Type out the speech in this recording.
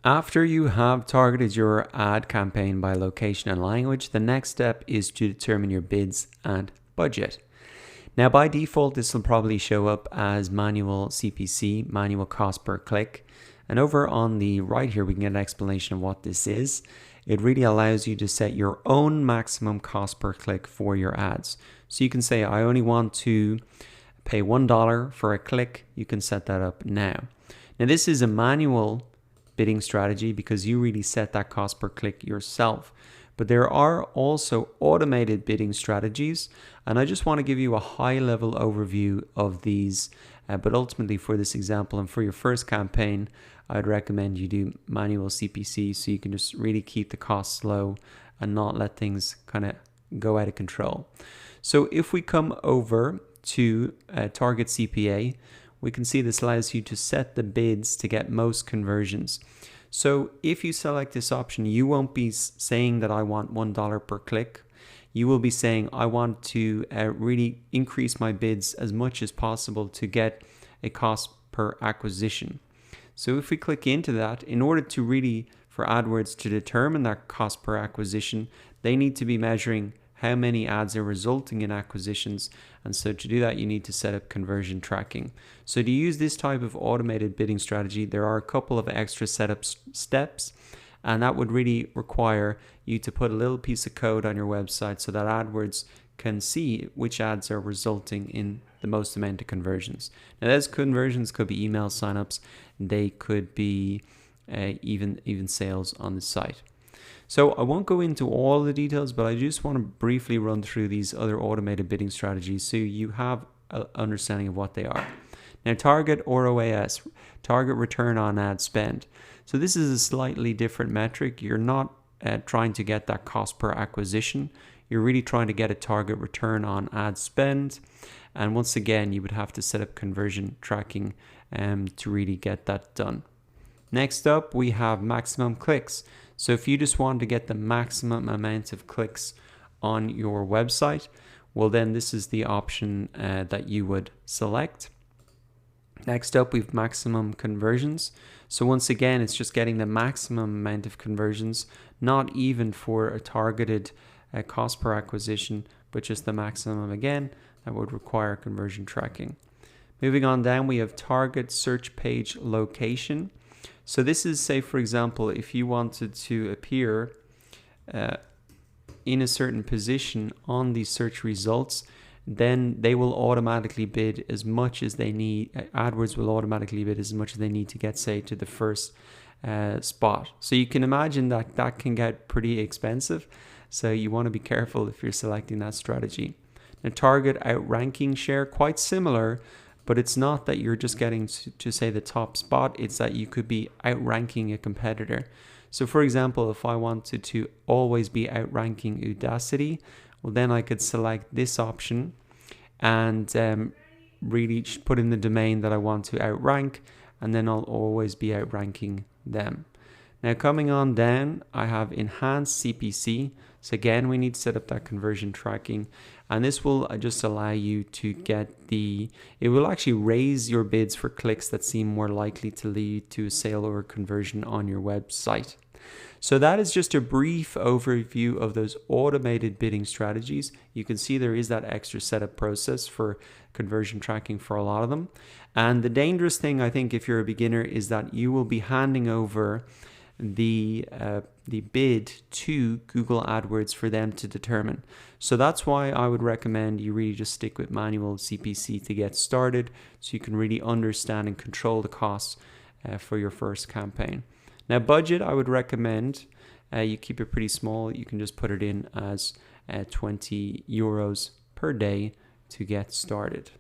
After you have targeted your ad campaign by location and language, the next step is to determine your bids and budget. Now, by default, this will probably show up as manual CPC, manual cost per click. And over on the right here, we can get an explanation of what this is. It really allows you to set your own maximum cost per click for your ads. So you can say, I only want to pay $1 for a click. You can set that up now. Now, this is a manual bidding strategy because you really set that cost per click yourself. But there are also automated bidding strategies, and I just want to give you a high level overview of these. But ultimately, for this example and for your first campaign, I'd recommend you do manual CPC so you can just really keep the costs low and not let things kind of go out of control. So if we come over to target CPA, we can see this allows you to set the bids to get most conversions. So if you select this option, you won't be saying that I want $1 per click. You will be saying I want to really increase my bids as much as possible to get a cost per acquisition. So if we click into that, in order to really, for AdWords to determine that cost per acquisition, they need to be measuring how many ads are resulting in acquisitions. And so to do that, you need to set up conversion tracking. So to use this type of automated bidding strategy, there are a couple of extra setup steps, and that would really require you to put a little piece of code on your website so that AdWords can see which ads are resulting in the most amount of conversions. Now, those conversions could be email signups, they could be even sales on the site. So I won't go into all the details, but I just want to briefly run through these other automated bidding strategies so you have an understanding of what they are. Now, target ROAS, target return on ad spend. So this is a slightly different metric. You're not trying to get that cost per acquisition. You're really trying to get a target return on ad spend. And once again, you would have to set up conversion tracking to really get that done. Next up, we have maximum clicks. So if you just want to get the maximum amount of clicks on your website, well then this is the option that you would select. Next up, we have maximum conversions. So once again, it's just getting the maximum amount of conversions, not even for a targeted cost per acquisition, but just the maximum again. That would require conversion tracking. Moving on down, we have target search page location. So this is, say, for example, if you wanted to appear in a certain position on the search results, then they will automatically bid as much as they need. AdWords will automatically bid as much as they need to get, say, to the first spot. So you can imagine that that can get pretty expensive. So you want to be careful if you're selecting that strategy. Now, target outranking share, quite similar, but it's not that you're just getting to say the top spot, it's that you could be outranking a competitor. So for example, if I wanted to always be outranking Udacity, well then I could select this option and really put in the domain that I want to outrank, and then I'll always be outranking them. Now coming on down, I have enhanced CPC. So again, we need to set up that conversion tracking, and this will just allow you to get it will actually raise your bids for clicks that seem more likely to lead to a sale or a conversion on your website. So that is just a brief overview of those automated bidding strategies. You can see there is that extra setup process for conversion tracking for a lot of them. And the dangerous thing, I think, if you're a beginner, is that you will be handing over the bid to Google AdWords for them to determine. So that's why I would recommend you really just stick with manual CPC to get started, so you can really understand and control the costs for your first campaign. Now, budget, I would recommend you keep it pretty small. You can just put it in as €20 per day to get started.